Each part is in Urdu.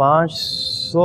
500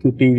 QTV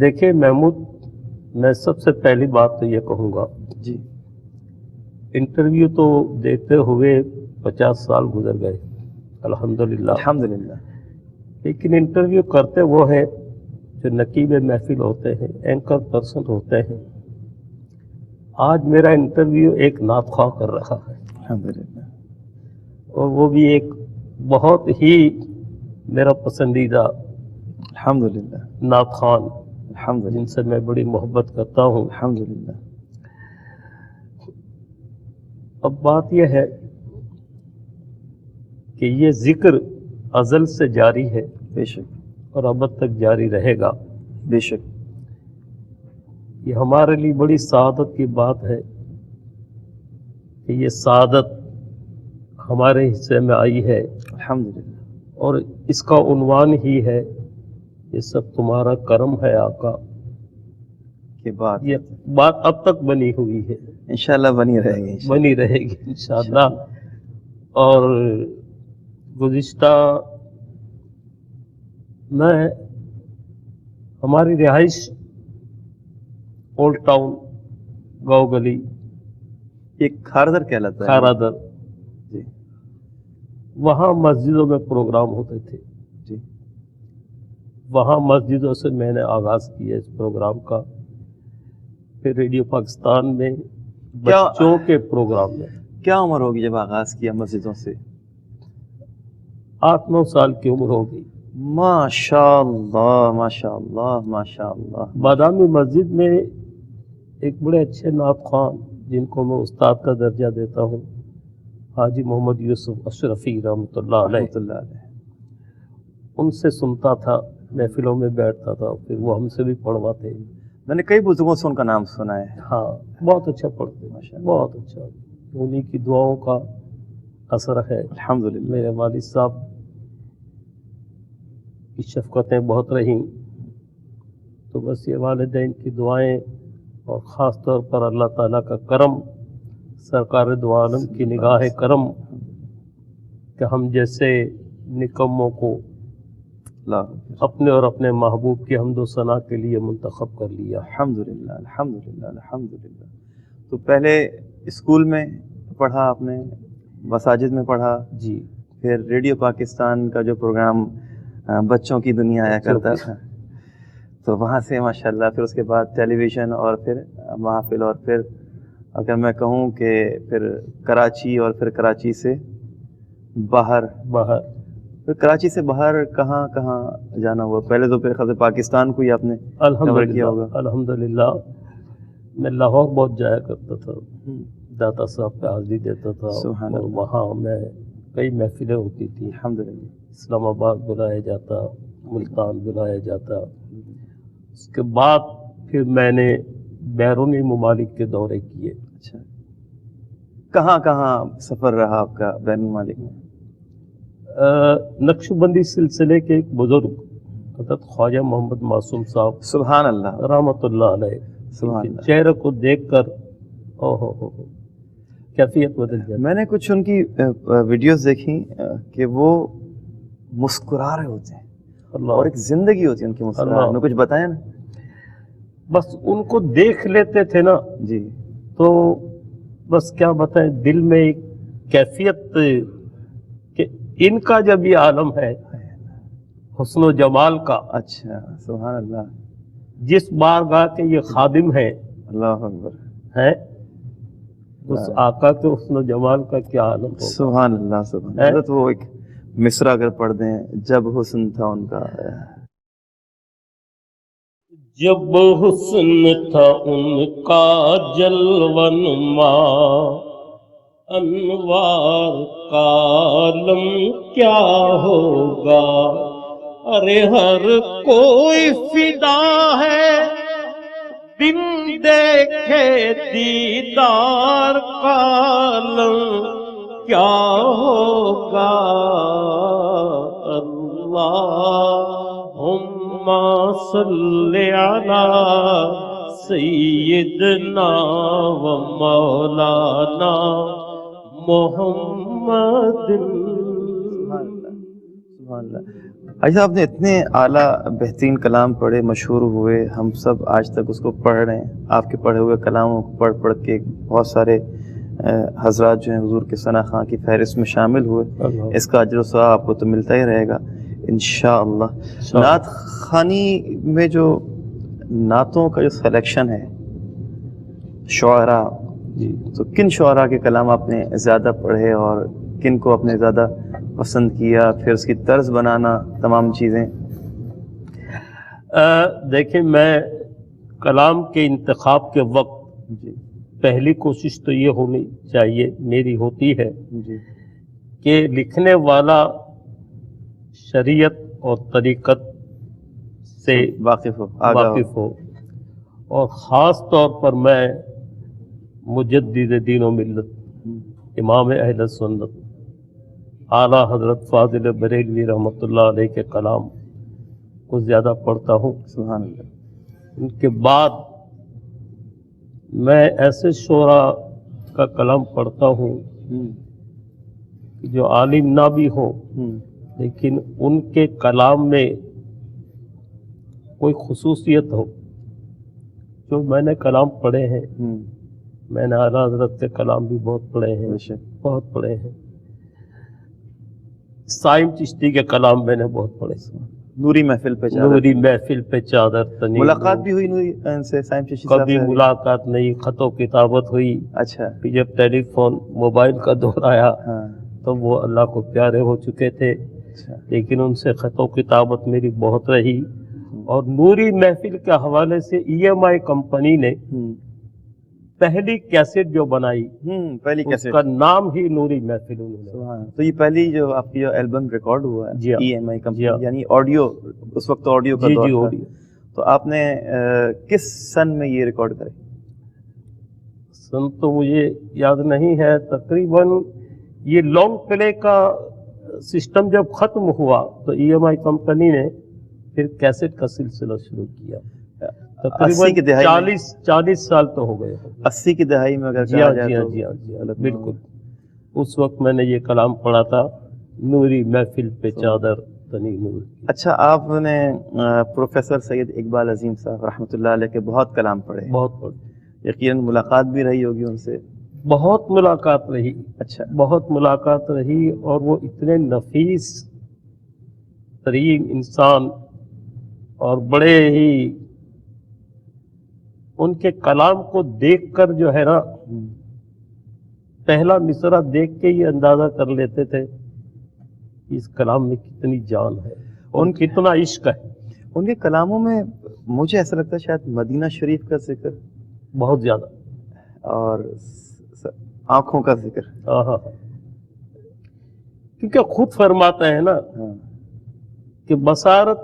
دیکھیں محمود، میں سب سے پہلی بات تو یہ کہوں گا، جی انٹرویو تو دیتے ہوئے 50 سال گزر گئے الحمدللہ، الحمدللہ، لیکن انٹرویو کرتے وہ ہیں جو نقیب محفل ہوتے ہیں، اینکر پرسن ہوتے ہیں۔ آج میرا انٹرویو ایک نعت خواہ کر رہا ہے، الحمدللہ، اور وہ بھی ایک بہت ہی میرا پسندیدہ الحمدللہ، نعت خوان، الحمدللہ، جن سے میں بڑی محبت کرتا ہوں۔ الحمدللہ، اب بات یہ ہے کہ یہ ذکر ازل سے جاری ہے بے شک، اور ابد تک جاری رہے گا۔ بے شک، یہ ہمارے لیے بڑی سعادت کی بات ہے کہ یہ سعادت ہمارے حصے میں آئی ہے، الحمدللہ، اور اس کا عنوان ہی ہے یہ سب تمہارا کرم ہے آقا۔ کی بات یہ بات اب تک بنی ہوئی ہے، انشاءاللہ بنی رہے گی، انشاءاللہ۔ بنی رہے گی انشاءاللہ۔ اور گزشتہ میں ہماری رہائش اولڈ ٹاؤن گاؤں گلی ایک کھاردر کہلاتا ہے، کھارادر، جی وہاں مسجدوں میں پروگرام ہوتے تھے۔ جی، وہاں مسجدوں سے میں نے آغاز کیا اس پروگرام کا، پھر ریڈیو پاکستان میں کیا بچوں کے پروگرام میں کیا عمر ہوگی جب آغاز کیا مسجدوں سے؟ 8-9 سال کی عمر ہو گئی۔ ماشاء اللہ، ماشاء اللہ، ماشاء اللہ، بادامی مسجد میں ایک بڑے اچھے نعت خوان جن کو میں استاد کا درجہ دیتا ہوں، حاجی محمد یوسف اشرفی رحمۃ اللہ علیہ، رحمۃ اللہ علیہ، ان سے سنتا تھا، محفلوں میں بیٹھتا تھا، پھر وہ ہم سے بھی پڑھواتے۔ میں نے کئی بزرگوں سے ان کا نام سنا ہے، ہاں، بہت اچھا پڑھتے، ماشاء اللہ، بہت اچھا، انہیں کی دعاؤں کا اثر ہے۔ الحمدللہ، میرے والد صاحب کی شفقتیں بہت رہیں، تو بس یہ والدین کی دعائیں اور خاص طور پر اللہ تعالیٰ کا کرم، سرکار دو عالم کی نگاہ کرم کہ ہم جیسے نکموں کو اللہ، اپنے اور اپنے محبوب کی حمد و ثنا کے لیے منتخب کر لیا۔ الحمدللہ، الحمدللہ، الحمدللہ۔ تو پہلے اسکول میں پڑھا آپ نے، مساجد میں پڑھا، جی، پھر ریڈیو پاکستان کا جو پروگرام بچوں کی دنیا آیا کرتا تھا، تو وہاں سے ماشاءاللہ، پھر اس کے بعد ٹیلی ویژن، اور پھر محافل، اور پھر اگر میں کہوں کہ پھر کراچی، اور پھر کراچی سے باہر، باہر پھر کراچی سے باہر کہاں کہاں جانا ہوا؟ پہلے تو پھر خاص پاکستان کو ہی آپ نے کور کیا ہوگا۔ الحمدللہ میں لاہور بہت جایا کرتا تھا، داتا صاحب پہ حاضری دیتا تھا، سبحان اور اللہ، وہاں میں کئی محفلیں ہوتی تھیں، الحمدللہ، اسلام آباد بلایا جاتا، ملتان بلایا جاتا۔ اس کے بعد پھر میں نے بیرونی ممالک کے دورے کیے۔ اچھا، کہاں کہاں سفر رہا آپ کا بین الممالک میں؟ نقش بندی سلسلے کے ایک بزرگ حضرت خواجہ محمد معصوم صاحب سبحان اللہ، رحمۃ اللہ علیہ، سبحان ان کے اللہ۔ چہرے کو دیکھ کر ہو کیفیت بدل جاتی۔ میں نے کچھ ان کی ویڈیوز دیکھی کہ وہ مسکرا رہے ہوتے ہیں، اللہ، اور ایک زندگی ہوتی ہے ان کی مسکراہٹ میں، کچھ بتائیں نا۔ بس ان کو دیکھ لیتے تھے نا جی، تو بس کیا بتائیں، دل میں ایک کیفیت کہ ان کا جب یہ عالم ہے حسن و جمال کا، اچھا، سبحان اللہ، جس بارگاہ کے یہ خادم ہیں اللہ اکبر، ہیں، اس آقا کے حسن و جمال کا کیا عالم ہوگا۔ سبحان اللہ، سبحان اللہ۔ حضرت وہ ایک مصرع اگر پڑھ دیں، جب حسن تھا ان کا، جب حسن تھا ان کا جلوہ نما، انوار کا عالم کیا ہوگا۔ ارے ہر کوئی فدا ہے بن دیکھے دیدار کا عالم کیا ہوگا۔ اللہم صلی علی سیدنا و مولانا محمد۔ سبحان اللہ۔ حاجی صاحب نے اتنے اعلیٰ بہترین کلام پڑھے، مشہور ہوئے، ہم سب آج تک اس کو پڑھ رہے ہیں، آپ کے پڑھے ہوئے کلاموں کو پڑھ پڑھ کے بہت سارے حضرات جو ہیں حضور کے ثنا خواں کی فہرست میں شامل ہوئے، اس کا اجر و ثواب آپ کو تو ملتا ہی رہے گا انشاءاللہ۔ نعت خوانی میں جو نعتوں کا جو سلیکشن ہے شعراء، جی تو کن شعراء کے کلام آپ نے زیادہ پڑھے اور کن کو آپ نے زیادہ پسند کیا، پھر اس کی طرز بنانا تمام چیزیں؟ دیکھیں، میں کلام کے انتخاب کے وقت جی پہلی کوشش تو یہ ہونی چاہیے، میری ہوتی ہے جی کہ لکھنے والا شریعت اور طریقت سے واقف ہو، آگاہ ہو۔ واقف ہو، اور خاص طور پر میں مجدد دین و ملت امام اہل سنت اعلیٰ حضرت فاضل بریلوی رحمۃ اللہ علیہ کے کلام کو زیادہ پڑھتا ہوں۔ سبحان اللہ۔ ان کے بعد میں ایسے شعراء کا کلام پڑھتا ہوں کہ جو عالم نہ بھی ہو لیکن ان کے کلام میں کوئی خصوصیت ہو۔ جو میں نے کلام پڑھے ہیں، میں نے اعلیٰ حضرت کے کلام بھی بہت پڑھے ہیں، بہت پڑھے ہیں۔ سائم چشتی کے کلام میں نے بہت پڑھے، نوری محفل پہ نوری محفل پہ چادر تنی، ملاقات بھی ہوئی نوری ان سے، سائم چشتی صاحب کبھی سے؟ ملاقات نہیں، خط و کتابت ہوئی۔ اچھا، پھر جب ٹیلی فون موبائل کا دور آیا ہاں، تو وہ اللہ کو پیارے ہو چکے تھے، اچھا، لیکن ان سے خط و کتابت میری بہت رہی۔ اور نوری محفل کے حوالے سے EMI کمپنی نے پہلی کیسٹ جو بنائی، پہلی اس کیسٹ، کا نام ہی نوری محفل انہوں نے۔ سبحان اللہ۔ تو یہ پہلی جو آپ کی جو البم ریکارڈ ہوا ہے جی ہاں، EMI کمپنی، جی ہاں، یعنی آڈیو، اس وقت آڈیو کا جی دور جی تھا، آڈیو۔ تو آپ نے کس سن میں یہ ریکارڈ کرے؟ سن تو مجھے یاد نہیں ہے، تقریباً یہ لانگ پلے کا سسٹم جب ختم ہوا تو EMI کمپنی نے پھر کیسٹ کا سلسلہ شروع کیا۔ 80 کی دہائی میں؟ 40 سال تو ہو گئے ہوں۔ 80 کی دہائی میں اگر جی کہا ہاں، جائے جی ہاں، تو جی ہاں، جی ہاں، بالکل۔ اس وقت میں نے یہ کلام پڑھا تھا، نوری محفل پہ چادر تنی نور۔ اچھا، آپ نے پروفیسر سید اقبال عظیم صاحب رحمۃ اللہ علیہ کے بہت کلام پڑھے، بہت پڑھی، یقیناً ملاقات بھی رہی ہوگی ان سے؟ بہت ملاقات رہی، اچھا، بہت ملاقات رہی، اور وہ اتنے نفیس ترین انسان، اور بڑے ہی ان کے کلام کو دیکھ کر جو ہے نا، پہلا مصرع دیکھ کے ہی اندازہ کر لیتے تھے کہ اس کلام میں کتنی جان ہے اور کتنا عشق ہے۔ ان کے کلاموں میں مجھے ایسا لگتا ہے شاید مدینہ شریف کا ذکر بہت زیادہ، اور آنکھوں کا ذکر۔ ہاں، کیونکہ خود فرماتے ہیں نا کہ بصارت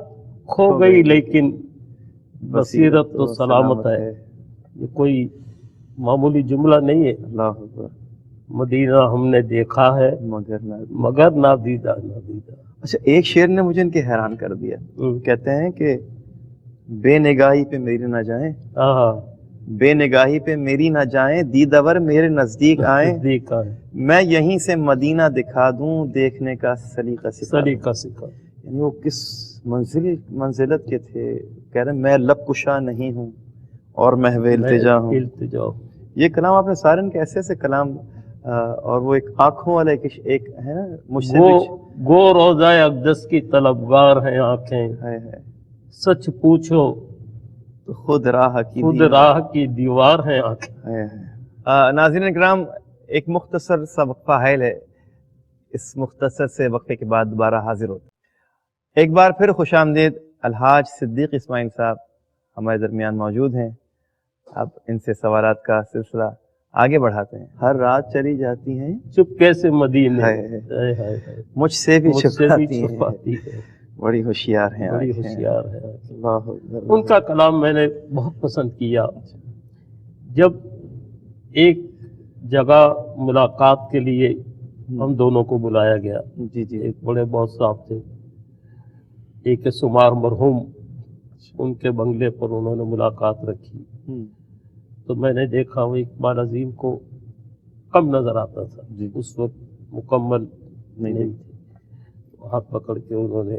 کھو گئی لیکن بصیرت تو سلامت ہے۔ یہ کوئی معمولی جملہ نہیں ہے۔ اللہ اکبر۔ مدینہ ہم نے دیکھا ہے مگر نادیدہ نادیدہ۔ اچھا، ایک شعر نے مجھے ان کے حیران کر دیا، کہتے ہیں کہ بے نگاہی پہ میری نہ جائیں، ہاں، بے نگاہی پہ میری نہ جائیں، دیدور میرے نزدیک آئیں، دیکھا ہے، میں یہیں سے مدینہ دکھا دوں، دیکھنے کا سلیقہ سکھا دوں۔ سلیقہ سکھا۔ یعنی وہ کس منزلت کے تھے، کہہ رہے ہیں میں لب کشا نہیں ہوں اور محو التجا ہوں۔ التجا۔ یہ کلام آپ نے سارے ان کے ایسے ایسے کلام، اور وہ ایک آنکھوں والا ایک ہے نا، مجھ سے گو روزہ اقدس کی طلبگار ہیں آنکھیں، سچ پوچھو تو خود راہ کی دیوار ہیں آنکھیں۔ ناظرین اکرام، ایک مختصر سا وقفہ حائل ہے، اس مختصر سے وقفے کے بعد دوبارہ حاضر ہوتے ہیں۔ ایک بار پھر خوش آمدید، الحاج صدیق اسماعیل صاحب ہمارے درمیان موجود ہیں۔ اب ان سے سوالات کا سلسلہ آگے بڑھاتے ہیں۔ ہر رات چلی جاتی ہیں چپکے سے مدینے، مجھ سے بھی چھپاتی ہے، بڑی ہوشیار ہیں، بڑی ہوشیار ہے۔ اللہ اکبر۔ ان کا کلام میں نے بہت پسند کیا۔ جب ایک جگہ ملاقات کے لیے ہم دونوں کو بلایا گیا، جی جی، ایک بڑے بہت صاحب تھے، ایک سمار مرحوم، ان کے بنگلے پر انہوں نے ملاقات رکھی، تو میں نے دیکھا وہ اقبال عظیم کو کم نظر آتا تھا، اس وقت مکمل نہیں تھے، ہاتھ پکڑ کے انہوں نے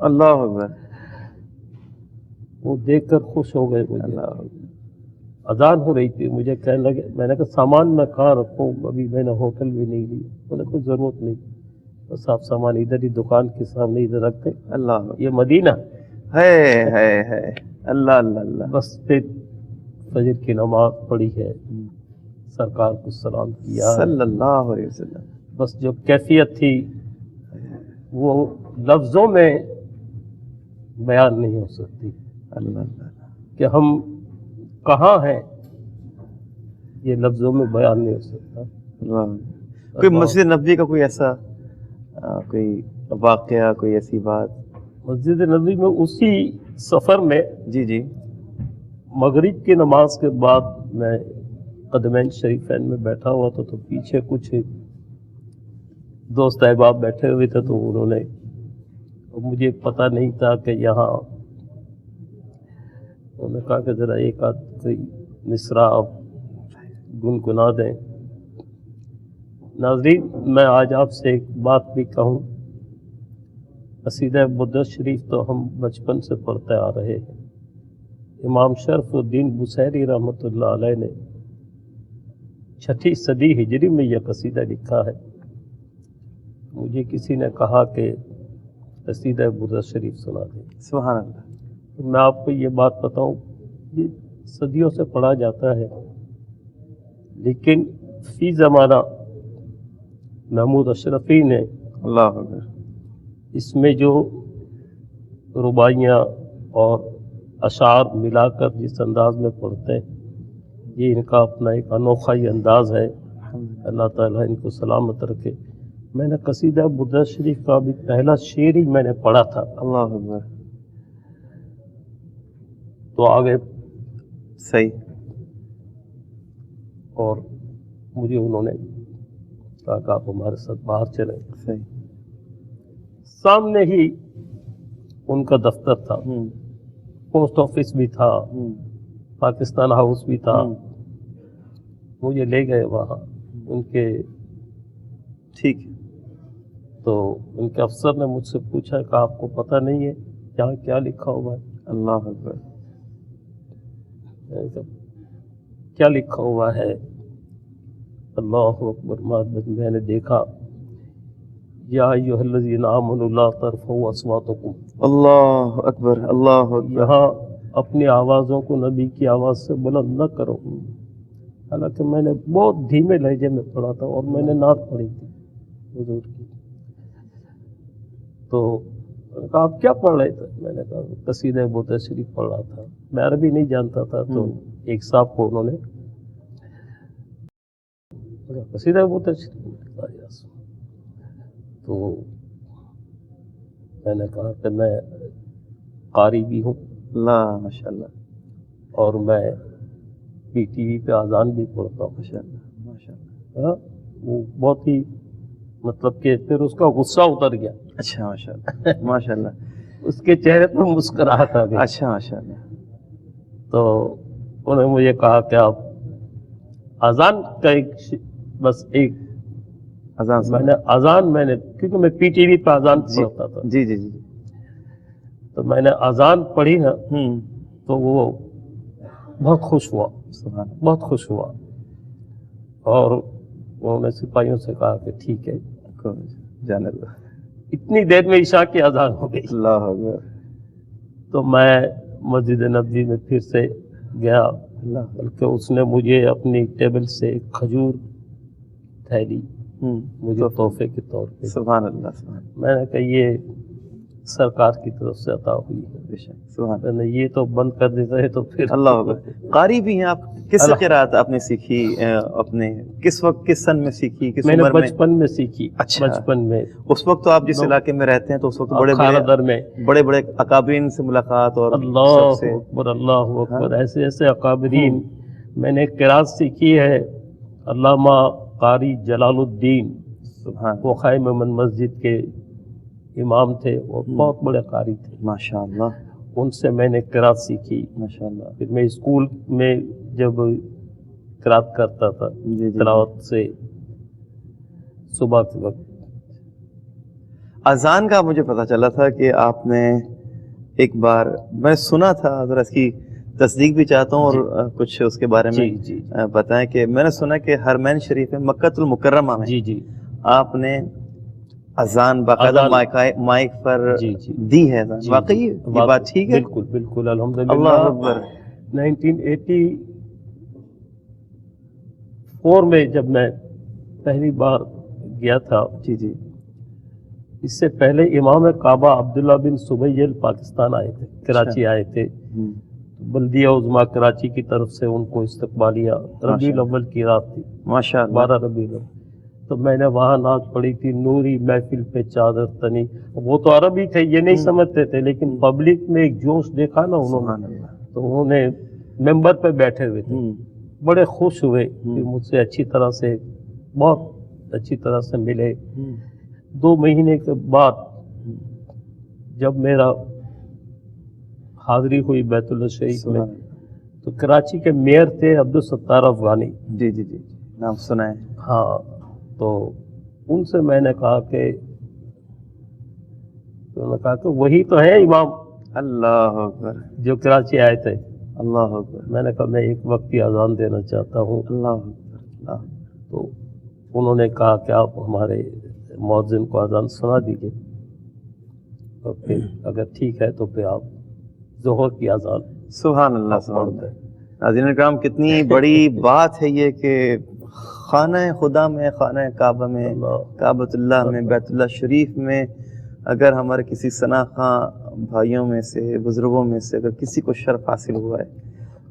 اللہ اکبر. وہ دیکھ کر خوش ہو گئے مجھے. اللہ اکبر. اذان ہو رہی تھی, مجھے کہنے لگے, میں نے کہا سامان میں کہاں رکھوں, ابھی میں نے ہوٹل بھی نہیں لی. انہوں نے کوئی ضرورت نہیں, بس آپ سامان ادھر ہی دکان کے سامنے ادھر رکھتے, اللہ اکبر. یہ مدینہ. ہے اللہ اللہ اللہ. بس پھر فجر کی نماز پڑھی ہے, سرکار کو سلام کیا, صلی اللہ علیہ وسلم. بس جو کیفیت تھی وہ لفظوں میں بیان نہیں ہو سکتی اللہ اللہ. کہ ہم کہاں ہیں, یہ لفظوں میں بیان نہیں ہو سکتا. اللہ. کوئی مسجد نبوی کا کوئی ایسا کوئی واقعہ, کوئی ایسی بات؟ مسجد نبوی میں اسی سفر میں جی جی. مغرب کی نماز کے بعد میں قدمین شریفین میں بیٹھا ہوا تھا, تو پیچھے کچھ دوست احباب بیٹھے ہوئے تھے, تو انہوں نے, مجھے پتہ نہیں تھا کہ یہاں, انہوں نے کہا کہ ذرا ایک آدھ کوئی مصرع آپ گنگنا دیں. ناظرین, میں آج آپ سے ایک بات بھی کہوں, قصیدہ برد شریف تو ہم بچپن سے پڑھتے آ رہے ہیں. امام شرف الدین بصیری رحمۃ اللہ علیہ نے 6 صدی ہجری میں یہ قصیدہ لکھا ہے. مجھے کسی نے کہا کہ قصیدہ برد شریف سنا دیں. سبحان اللہ. میں آپ کو یہ بات بتاؤں, یہ صدیوں سے پڑھا جاتا ہے, لیکن فی زمانہ محمود اشرفی نے اللہ اکبر. اس میں جو رباعیاں اور اشعار ملا کر جس انداز میں پڑھتے ہیں, یہ ان کا اپنا ایک انوکھا ہی انداز ہے. اللہ تعالیٰ ان کو سلامت رکھے. میں نے قصیدہ برد شریف کا بھی پہلا شعر ہی میں نے پڑھا تھا. اللہ اکبر. تو آگے صحیح. اور مجھے انہوں نے کہا کہ آپ ہمارے ساتھ باہر چلیں. صحیح. سامنے ہی ان کا دفتر تھا, پوسٹ آفس بھی تھا, پاکستان ہاؤس بھی تھا. مجھے لے گئے وہاں ان کے. ٹھیک. تو ان کے افسر نے مجھ سے پوچھا کہ آپ کو پتہ نہیں ہے یہاں کیا لکھا ہوا ہے؟ اللہ اکبر. کیا لکھا ہوا ہے؟ اللہ اکبر. میں نے دیکھا, یا ایھا الذین آمنوا لا ترفعوا اصواتکم. اللہ اکبر. اللہ اکبر. یہاں اپنی آوازوں کو نبی کی آواز سے بلند نہ کرو. حالانکہ میں نے بہت دھیمے لہجے میں پڑھا تھا اور میں نے نعت پڑھی تھی حضور کی. تو کہا آپ کیا پڑھ رہے تھے؟ میں نے کہا قصیدہ برد شریف پڑھ رہا تھا. میں عربی نہیں جانتا تھا, تو ایک صاحب کو انہوں نے قصیدہ برد شریف. تو میں نے کہا کہ میں قاری بھی ہوں, اللہ ماشاء اللہ, اور میں پی ٹی وی پہ اذان بھی پڑھتا ہوں. ماشاء اللہ ماشاء اللہ. وہ بہت ہی مطلب کہ پھر اس کا غصہ اتر گیا. اچھا ماشاء اللہ ماشاء اللہ. اس کے چہرے پر مسکراہٹ آ گئی. اچھا ماشاء اللہ. تو انہوں نے مجھے کہا کہ آپ اذان کا بس ایک اذان میں نے کیونکہ میں پی ٹی وی پہ اذان پڑھتا تھا. جی جی جی. تو میں نے اذان پڑھی نا, تو وہ بہت خوش ہوا, بہت خوش ہوا. اور انہوں نے سپاہیوں سے کہا کہ ٹھیک ہے جانے دو. اتنی دیر میں عشاء کی اذان ہو گئی. اللہ اکبر. تو میں مسجد نبوی میں پھر سے گیا, بلکہ اس نے مجھے اپنی ٹیبل سے ایک کھجور تھیلی مجھے تحفے کے طور پہ. سبحان اللہ. میں نے کہا یہ سرکار کی طرف سے عطا ہوئی ہے. بے شک. سبحان اللہ. یہ تو بند کر دیتا ہے تو پھر. اللہ اکبر. قاری بھی ہیں آپ. کس سے قرات آپ نے سیکھی؟ اپنے کس وقت, کس سن میں سیکھی, کس میں نے عمر میں؟ بچپن میں سیکھی. اچھا. بچپن میں. اس وقت تو آپ جس علاقے میں رہتے ہیں تو اس وقت بڑے بڑے اکابرین سے ملقات اور اللہ اکبر. اللہ اکبر. ایسے ایسے اکابرین. میں نے قرات سیکھی ہے علامہ قاری جلال الدین, وہ خیمہ مسجد کے امام تھے, وہ بہت بڑے قاری تھے ماشاء اللہ. ان سے میں نے قرات سیکھی ماشاء اللہ. پھر میں اسکول میں جب قرات کرتا تھا, تلاوت سے صبح کے وقت. اذان کا مجھے پتہ چلا تھا کہ آپ نے ایک بار، میں سنا تھا، ذرا اس کی تصدیق بھی چاہتا ہوں اور کچھ اس کے بارے میں بتائیں کہ میں نے سنا کہ حرمین شریف میں مکۃ المکرمہ میں آپ نے اذان باقاعدہ مائک پر دی ہے. واقعی یہ بات ٹھیک ہے؟ بالکل بالکل الحمدللہ. اللہ اکبر. 1984 میں جب میں پہلی بار گیا تھا، جی اس سے پہلے امام کعبہ عبداللہ بن سبیل پاکستان آئے تھے، کراچی آئے تھے. بلدیہ عظمیٰ کراچی کی طرف سے ان کو استقبالیہ ربیع الاول کی رات تھی، ماشاء اللہ 12 ربیع الاول. تو میں نے وہاں نعت پڑھی تھی، نوری محفل پہ چادر تنی. وہ تو عربی تھے، یہ نہیں سمجھتے تھے، لیکن پبلک میں ایک جوش دیکھا نا انہوں نے، تو انہوں نے ممبر پہ بیٹھے ہوئے تھے، بڑے خوش ہوئے کہ مجھ سے اچھی طرح سے، بہت اچھی طرح سے ملے. 2 مہینے کے بعد جب میرا حاضری ہوئی بیت اللہ شریف میں، تو کراچی کے میئر تھے عبدالستار افغانی. جی نام سنا ہے. ہاں، تو ان سے میں نے کہا کہ وہی تو ہے امام اللہ اکبر جو کراچی آئے تھے. اللہ اکبر. میں نے کہا میں ایک وقت کی اذان دینا چاہتا ہوں. اللہ اکبر. تو انہوں نے کہا کہ آپ ہمارے مؤذن کو اذان سنا دیجیے، اور پھر اگر ٹھیک ہے تو پھر آپ ظہر کی اذان. سبحان اللہ سبحان اللہ. ناظرین اکرام، کتنی بڑی بات ہے یہ کہ خانہ خدا میں، خانہ کعبہ میں، کعبۃ اللہ میں، بیت اللہ شریف میں اگر ہمارے کسی شناخواں بھائیوں میں سے، بزرگوں میں سے اگر کسی کو شرف حاصل ہوا ہے،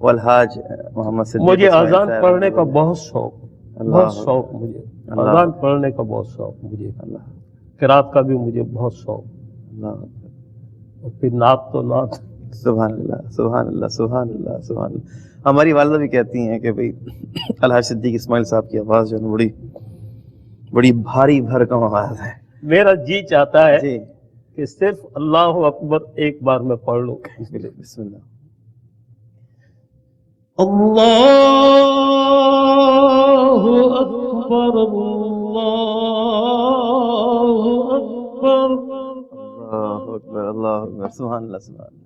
والحاج محمد صدیق، مجھے اذان پڑھنے کا بہت شوق، بہت شوق مجھے اذان پڑھنے کا بہت شوق مجھے، قرات کا بھی مجھے بہت شوق. اور پھر نعت تو نعت. سبحان اللہ سبحان اللہ سبحان اللہ سبحان اللہ. ہماری والدہ بھی کہتی ہیں کہ بھئی الحاج صدیق اسماعیل صاحب کی آواز جو ہے بڑی بھاری بھرکم آواز ہے. میرا جی چاہتا ہے کہ صرف اللہ اکبر ایک بار میں پڑھ لوں. بسم اللہ. اللہ اکبر اللہ اکبر اللہ اکبر اللہ اکبر. سبحان اللہ سبحان اللہ.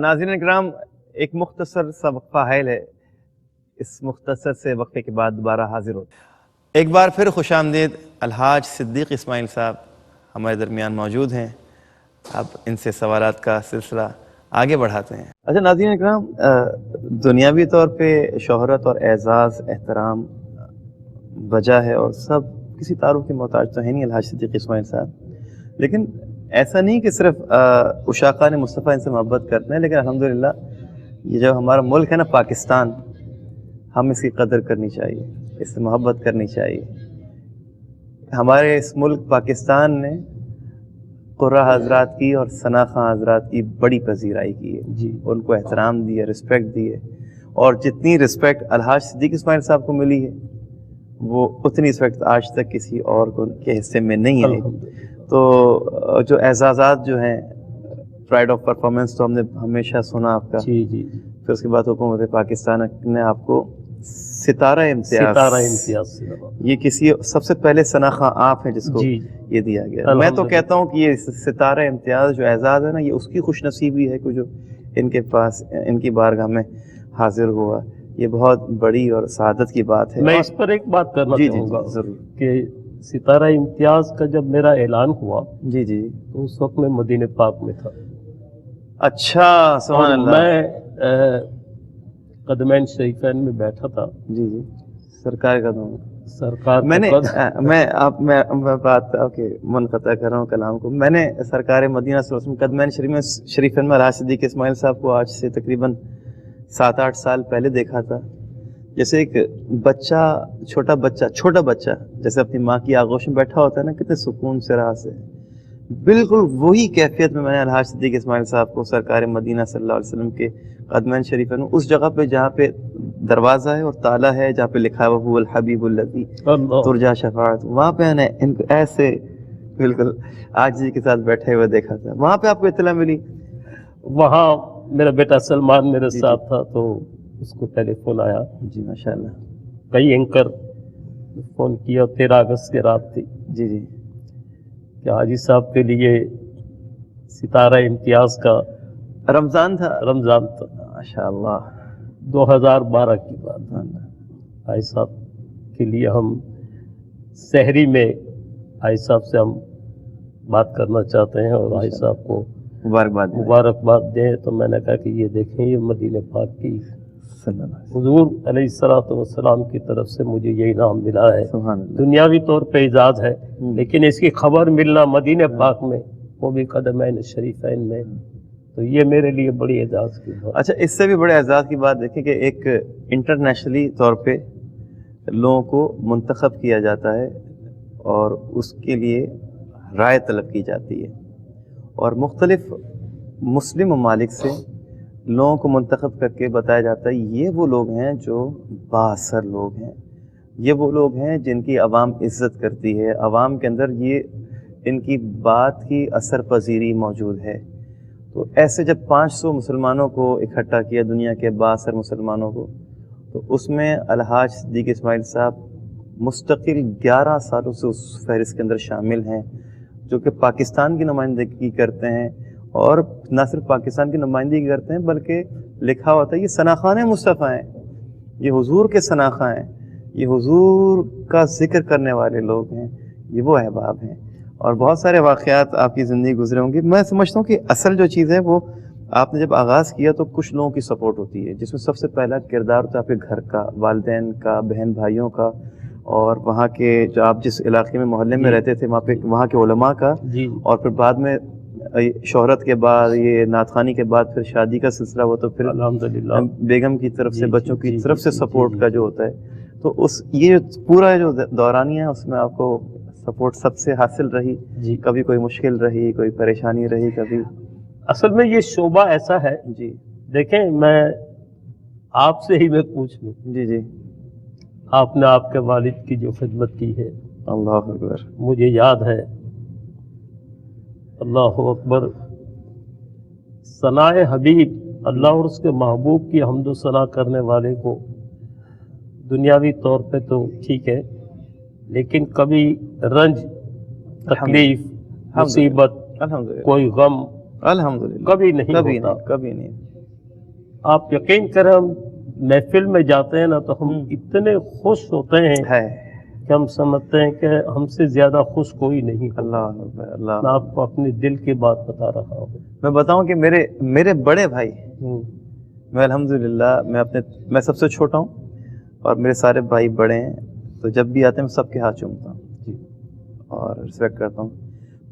ناظرین اکرام، ایک مختصر سا وقفہ حائل ہے. اس مختصر سے وقفے کے بعد دوبارہ حاضر ہوتے ہیں. ایک بار پھر خوش آمدید. الحاج صدیق اسماعیل صاحب ہمارے درمیان موجود ہیں. اب ان سے سوالات کا سلسلہ آگے بڑھاتے ہیں. اچھا ناظرین اکرام، دنیاوی طور پہ شہرت اور اعزاز، احترام وجہ ہے، اور سب کسی تعارف کے محتاج تو ہے نہیں الحاج صدیق اسماعیل صاحب، لیکن ایسا نہیں کہ صرف عشاقان مصطفیٰ ان سے محبت کرتے ہیں، لیکن الحمدللہ یہ جو ہمارا ملک ہے نا پاکستان، ہم اس کی قدر کرنی چاہیے، اس سے محبت کرنی چاہیے. ہمارے اس ملک پاکستان نے قرہ حضرات کی اور ثناءخواں حضرات کی بڑی پذیرائی کی ہے، ان کو احترام دی ہے، رسپیکٹ دی ہے، اور جتنی رسپیکٹ الحاج صدیق اسماعیل صاحب کو ملی ہے وہ اتنی رسپیکٹ آج تک کسی اور کے حصے میں نہیں ہے. تو جو اعزازات جو ہیں، پرائڈ آف پرفارمنس تو ہم نے ہمیشہ سنا آپ کا، پھر اس کے بعد حکومت پاکستان نے آپ کو ستارہ امتیاز، یہ کسی سب سے پہلے شناخواں آپ ہیں جس کو یہ دیا گیا. میں تو کہتا ہوں کہ یہ ستارہ امتیاز جو اعزاز ہے نا، یہ اس کی خوش نصیبی ہے کہ جو ان کے پاس، ان کی بارگاہ میں حاضر ہوا. یہ بہت بڑی اور سعادت کی بات ہے. میں اس پر ایک بات کرنا چاہوں گا ضرور کہ ستارہ امتیاز کا جب میرا اعلان ہوا، تو اس وقت میں مدینہ پاک میں تھا. اچھا سبحان اللہ. میں قدمین شریفین میں بیٹھا تھا. سرکار قدم، سرکار میں بات منقطع کر رہا ہوں کلام کو. میں نے سرکار مدینہ صلی اللہ علیہ وسلم قدمین شریفین میں الحاج صدیق اسماعیل صاحب کو آج سے تقریباً 7-8 سال پہلے دیکھا تھا. جیسے ایک بچہ، چھوٹا بچہ جیسے اپنی ماں کی آغوش میں بیٹھا ہوتا ہے نا، کتنے سکون سے راہ سے، بالکل وہی کیفیت میں نے الحاج صدیق اسماعیل صاحب کو سرکار مدینہ صلی اللہ علیہ وسلم کے قدمین شریفین میں، اس جگہ پہ جہاں پہ دروازہ ہے اور تالا ہے، جہاں پہ لکھا ہے وہ الحبیب الذی ترجا شفاعت، وہاں پہ نے ان کو ایسے بالکل عاجزی کے ساتھ بیٹھے ہوئے دیکھا تھا. وہاں پہ آپ کو اطلاع ملی؟ وہاں میرا بیٹا سلمان میرے ساتھ تھا، تو اس کو ٹیلی فون آیا. جی ماشاءاللہ. کئی اینکر فون کیا. 13 اگست کی رات تھی جی کہ کہ حاجی صاحب کے لیے ستارہ امتیاز کا رمضان تھا؟ رمضان تھا ماشاءاللہ 2012 کی بات ہے. حاجی صاحب کے لیے ہم سحری میں حاجی صاحب سے ہم بات کرنا چاہتے ہیں اور حاجی صاحب کو مبارکباد دیں. تو میں نے کہا کہ یہ دیکھیں یہ مدینہ پاک کی حضور علیہ الصلوۃ والسلام کی طرف سے مجھے یہ انعام ملا ہے. دنیاوی طور پہ اعزاز ہے لیکن اس کی خبر ملنا مدینہ پاک میں وہ بھی قدمین شریفین میں تو یہ میرے لیے بڑی اعزاز کی بات. اچھا اس سے بھی بڑے اعزاز کی بات دیکھیں کہ ایک انٹرنیشنلی طور پہ لوگوں کو منتخب کیا جاتا ہے اور اس کے لیے رائے طلب کی جاتی ہے اور مختلف مسلم ممالک سے لوگوں کو منتخب کر کے بتایا جاتا ہے یہ وہ لوگ ہیں جو بااثر لوگ ہیں, یہ وہ لوگ ہیں جن کی عوام عزت کرتی ہے, عوام کے اندر یہ ان کی بات کی اثر پذیری موجود ہے. تو ایسے جب 500 مسلمانوں کو اکٹھا کیا دنیا کے بااثر مسلمانوں کو, تو اس میں الحاج صدیق اسماعیل صاحب مستقل 11 سالوں سے اس فہرست کے اندر شامل ہیں جو کہ پاکستان کی نمائندگی کرتے ہیں اور نہ صرف پاکستان کی نمائندگی کرتے ہیں بلکہ لکھا ہوتا ہے یہ ثناخوان مصطفیٰ ہیں, یہ حضور کے ثناخواں ہیں, یہ حضور کا ذکر کرنے والے لوگ ہیں, یہ وہ احباب ہیں. اور بہت سارے واقعات آپ کی زندگی گزرے ہوں گی. میں سمجھتا ہوں کہ اصل جو چیز ہے وہ آپ نے جب آغاز کیا تو کچھ لوگوں کی سپورٹ ہوتی ہے جس میں سب سے پہلا کردار ہوتا ہے آپ کے گھر کا, والدین کا, بہن بھائیوں کا, اور وہاں کے جو آپ جس علاقے میں محلے میں رہتے تھے وہاں پہ وہاں کے علماء کا, اور پھر بعد میں شہرت کے بعد یہ نعت خوانی کے بعد پھر شادی کا سلسلہ ہوا تو پھر الحمدللہ بیگم کی طرف سے بچوں کی طرف سے سپورٹ کا جو ہوتا ہے. تو اس یہ پورا جو دورانیہ ہے اس میں آپ کو سپورٹ سب سے حاصل رہی؟ کبھی کوئی مشکل رہی, کوئی پریشانی رہی کبھی؟ اصل میں یہ شعبہ ایسا ہے, جی دیکھیں میں آپ سے ہی میں پوچھ لوں, جی آپ نے آپ کے والد کی جو خدمت کی ہے, اللہ اکبر, مجھے یاد ہے, اللہ اکبر, ثناء حبیب اللہ اور اس کے محبوب کی حمد و ثنا کرنے والے کو دنیاوی طور پہ تو ٹھیک ہے لیکن کبھی رنج, تکلیف, مصیبت, کوئی غم الحمدللہ کبھی نہیں ہوتا. کبھی نہیں. آپ یقین کریں ہم محفل میں جاتے ہیں نا تو ہم اتنے خوش ہوتے ہیں کہ ہم سمجھتے ہیں کہ ہم سے زیادہ خوش کوئی نہیں. اللہ میں آپ کو اپنے دل کی بات بتا رہا ہوں. میں بتاؤں کہ میرے بڑے بھائی, میں الحمدللہ میں سب سے چھوٹا ہوں اور میرے سارے بھائی بڑے ہیں, تو جب بھی آتے ہیں میں سب کے ہاتھ چومتا ہوں اور رسپیکٹ کرتا ہوں.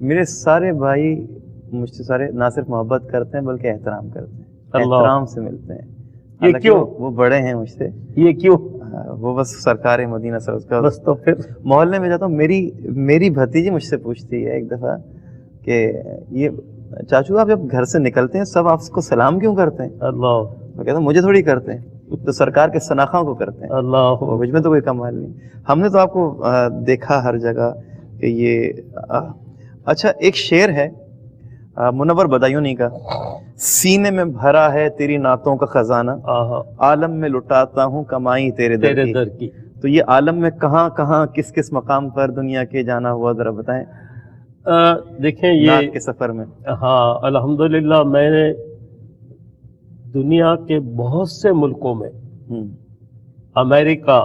میرے سارے بھائی مجھ سے سارے نہ صرف محبت کرتے ہیں بلکہ احترام کرتے ہیں, احترام سے ملتے ہیں. یہ کیوں؟ وہ بڑے ہیں مجھ سے. یہ کیوں؟ وہ بس سرکار مدینہ سر اس کا بس. تو پھر محلے میں جاتا ہوں, میری بھتیجی مجھ سے پوچھتی ہے ایک دفعہ کہ یہ چاچو آپ جب گھر سے نکلتے ہیں سب آپ کو سلام کیوں کرتے ہیں؟ اللہ, میں کہتا ہوں مجھے تھوڑی کرتے ہیں, تو سرکار کے ثناخواں کو کرتے ہیں. اللہ, مجھ میں تو کوئی کمال نہیں. ہم نے تو آپ کو دیکھا ہر جگہ کہ یہ اچھا ایک شعر ہے منور بدایونی کا, سینے میں بھرا ہے تیری نعتوں کا خزانہ, عالم میں لٹاتا ہوں کمائی تیرے در کی. تو یہ عالم میں کہاں کہاں کس کس مقام پر دنیا کے جانا ہوا ذرا بتائیں. دیکھیں یہ نعت کے سفر میں, ہاں الحمدللہ میں نے دنیا کے بہت سے ملکوں میں, امریکہ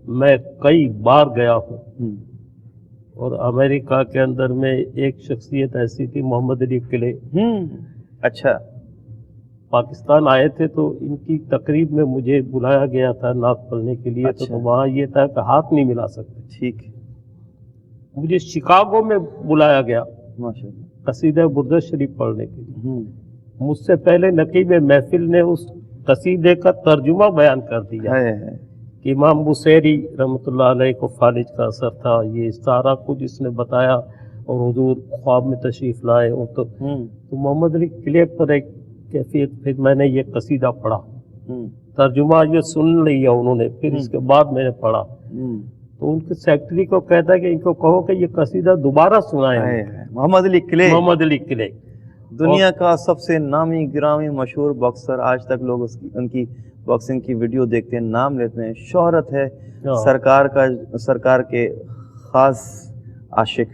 میں کئی بار گیا ہوں, اور امریکہ کے اندر میں ایک شخصیت ایسی تھی محمد علی قلعے. اچھا, پاکستان آئے تھے تو ان کی تقریب میں مجھے بلایا گیا تھا نعت پڑھنے کے لیے. تو وہاں یہ تھا کہ ہاتھ نہیں ملا سکتے. ٹھیک. مجھے شکاگو میں بلایا گیا ماشاءاللہ قصیدہ برد شریف پڑھنے کے لیے. مجھ سے پہلے نقیب محفل نے اس قصیدے کا ترجمہ بیان کر دیا کہ امام بصیری رحمۃ اللہ علیہ کو فالج کا اثر تھا, یہ سارا کچھ اس نے بتایا, اور حضور خواب میں تشریف لائے. تو محمد علی قلعے پر ایک کیفیت, پھر میں نے یہ قصیدہ پڑھا, ترجمہ یہ سن لیا انہوں نے, پھر اس کے بعد میں نے پڑھا. تو ان کے سیکٹری کو کہتا ہے کہ ان کو کہو کہ یہ قصیدہ دوبارہ سنائیں. محمد علی قلعے دنیا کا سب سے نامی گرامی مشہور باکسر, آج تک لوگ ان کی باکسنگ کی ویڈیو دیکھتے ہیں, نام لیتے ہیں, شہرت ہے, سرکار کے خاص عاشق,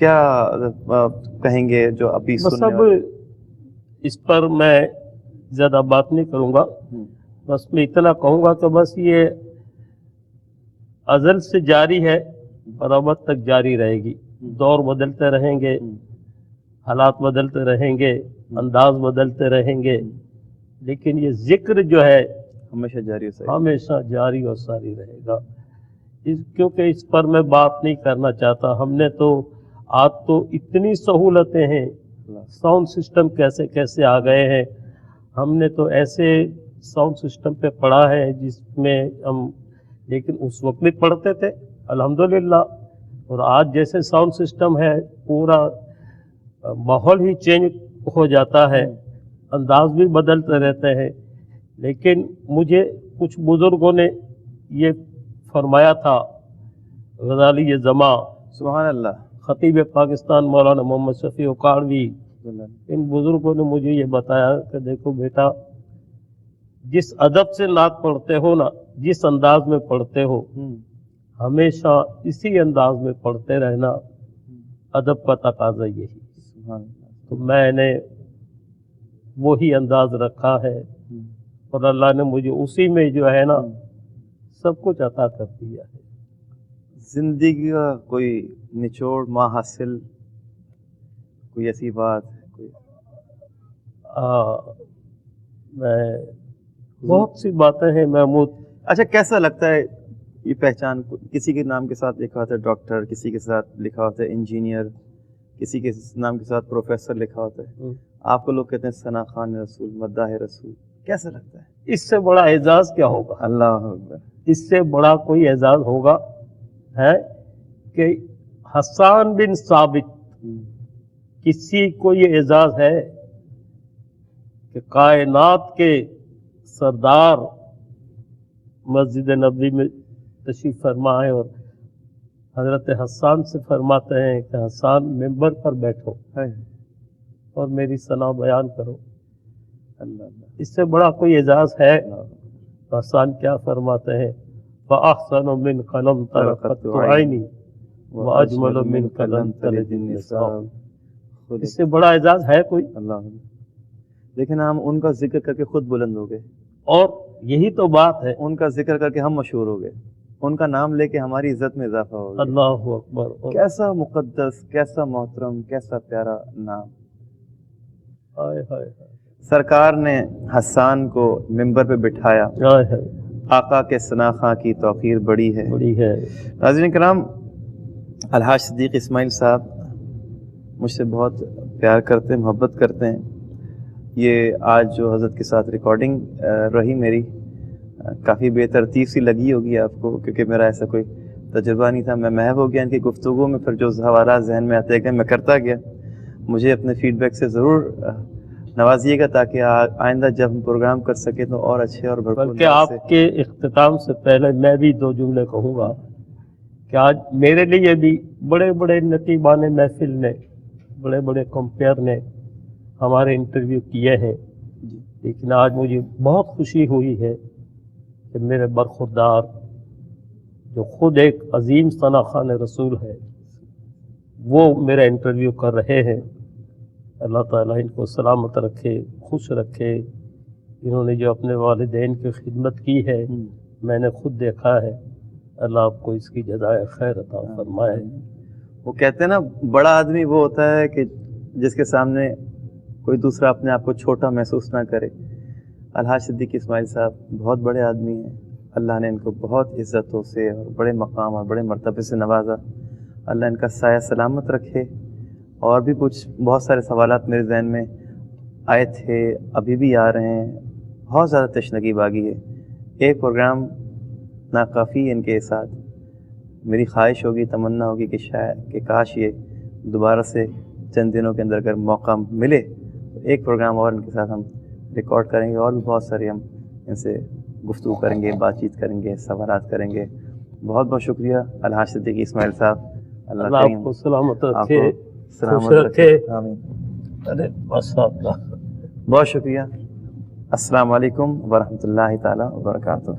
کیا کہیں گے جو ابھی بس سننے اب اس پر میں زیادہ بات نہیں کروں گا، بس میں اتنا کہوں گا کہ بس یہ ازل سے جاری ہے اور ابد تک جاری رہے گی. دور بدلتے رہیں گے، حالات بدلتے رہیں گے، انداز بدلتے رہیں گے، لیکن یہ ذکر جو ہے ہمیشہ جاری ہو سکے. ہمیشہ جاری اور ساری رہے گا. کیونکہ اس پر میں بات نہیں کرنا چاہتا. ہم نے تو آج تو اتنی سہولتیں ہیں، ساؤنڈ سسٹم کیسے کیسے آ گئے ہیں. ہم نے تو ایسے ساؤنڈ سسٹم پہ پڑھا ہے جس میں ہم، لیکن اس وقت بھی پڑھتے تھے الحمدللہ. اور آج جیسے ساؤنڈ سسٹم ہے پورا ماحول ہی چینج ہو جاتا ہے، انداز بھی بدلتے رہتے ہیں. لیکن مجھے کچھ بزرگوں نے یہ فرمایا تھا، غزالی زماں، سبحان اللہ. خطیب پاکستان مولانا محمد شفیع اکاڑوی، ان بزرگوں نے مجھے یہ بتایا کہ دیکھو بیٹا، جس ادب سے نعت پڑھتے ہو نا، جس انداز میں پڑھتے ہو، ہمیشہ اسی انداز میں پڑھتے رہنا. ادب کا تقاضا یہی. سبحان اللہ. تو میں نے وہی انداز رکھا ہے اور اللہ نے مجھے اسی میں جو ہے نا سب کچھ عطا کر دیا ہے. زندگی کا کوئی نچوڑ ماں حاصل، کوئی ایسی بات کوئی؟ میں بہت سی باتیں ہیں محمود. اچھا، کیسا لگتا ہے یہ پہچان؟ کسی کے نام کے ساتھ لکھا ہوتا ہے ڈاکٹر، کسی کے ساتھ لکھا ہوتا ہے انجینئر، کسی کے نام کے ساتھ پروفیسر لکھا ہوتا ہے. آپ کو لوگ کہتے ہیں ثنا خوان رسول، مداح رسول. کیسا لگتا ہے؟ اس سے بڑا اعزاز کیا ہوگا؟ اللہ اکبر. اس سے بڑا کوئی اعزاز ہوگا ہے کہ حسان بن ثابت، کسی کو یہ اعزاز ہے کہ کائنات کے سردار مسجد نبوی میں تشریف فرما ہے اور حضرت حسان سے فرماتے ہیں کہ حسان ممبر پر بیٹھو اور میری ثنا بیان کرو. اللہ، اس سے بڑا کوئی اعزاز ہے؟ حسان کیا فرماتے ہیں؟ فَأَحْسَنُ مِنْ قَلَمْ تَرَقَتْ عَيْنِي وَأَجْمَلُ مِنْ قَلَمْ تَلِدِ النِّسَاءُ. اس سے بڑا اعزاز ہے کوئی؟ اللہ. لیکن ہم ان کا ذکر کر کے خود بلند ہو گئے، اور یہی تو بات ہے. ان کا ذکر کر کے ہم مشہور ہو گئے، ان کا نام لے کے ہماری عزت میں اضافہ ہو گیا. اللہ اکبر. کیسا مقدس، کیسا محترم، کیسا پیارا نام. ہائے ہائے سرکار نے حسان کو ممبر پہ بٹھایا. ہائے ہائے. آقا کے ثنا خاں کی توقیر بڑی ہے. بڑی ہے. ناظرین کرام، الحاج صدیق اسماعیل صاحب مجھ سے بہت پیار کرتے ہیں، محبت کرتے ہیں. یہ آج جو حضرت کے ساتھ ریکارڈنگ رہی میری، کافی بے ترتیب سی لگی ہوگی آپ کو، کیونکہ میرا ایسا کوئی تجربہ نہیں تھا. میں محو ہو گیا ان کی گفتگو میں، پھر جو سوالات ذہن میں آتے گئے میں کرتا گیا. مجھے اپنے فیڈ بیک سے ضرور نوازیے گا تاکہ آئندہ جب ہم پروگرام کر سکیں تو اور اچھے اور بھرپور. بلکہ آپ کے اختتام سے پہلے میں بھی دو جملے کہوں گا کہ آج میرے لیے بھی بڑے بڑے نتیبان محفل نے، بڑے بڑے کمپیئر نے ہمارے انٹرویو کیے ہیں، لیکن آج مجھے بہت خوشی ہوئی ہے کہ میرے برخوردار جو خود ایک عظیم ثنا خوان رسول ہے وہ میرا انٹرویو کر رہے ہیں. اللہ تعالیٰ ان کو سلامت رکھے، خوش رکھے. انہوں نے جو اپنے والدین کی خدمت کی ہے میں نے خود دیکھا ہے. اللہ آپ کو اس کی جزائے خیر عطا فرمائے. وہ کہتے ہیں نا، بڑا آدمی وہ ہوتا ہے کہ جس کے سامنے کوئی دوسرا اپنے آپ کو چھوٹا محسوس نہ کرے. الحاج صدیق اسماعیل صاحب بہت بڑے آدمی ہیں. اللہ نے ان کو بہت عزتوں سے اور بڑے مقام اور بڑے مرتبے سے نوازا. اللہ ان کا سایہ سلامت رکھے. اور بھی کچھ بہت سارے سوالات میرے ذہن میں آئے تھے، ابھی بھی آ رہے ہیں. بہت زیادہ تشنگی باغی ہے. ایک پروگرام ناکافی ان کے ساتھ. میری خواہش ہوگی، تمنا ہوگی کہ شاید کہ کاش یہ دوبارہ سے چند دنوں کے اندر اگر موقع ملے تو ایک پروگرام اور ان کے ساتھ ہم ریکارڈ کریں گے، اور بھی بہت سارے ہم ان سے گفتگو کریں گے، بات چیت کریں گے، سوالات کریں گے. بہت بہت شکریہ الحاج صدیق اسماعیل صاحب. اللہ آپ کو سلامت رکھے، سلامت رکھے. آمین. ارے ماشاء اللہ، بہت شکریہ. السلام علیکم ورحمۃ اللہ تعالیٰ وبرکاتہ.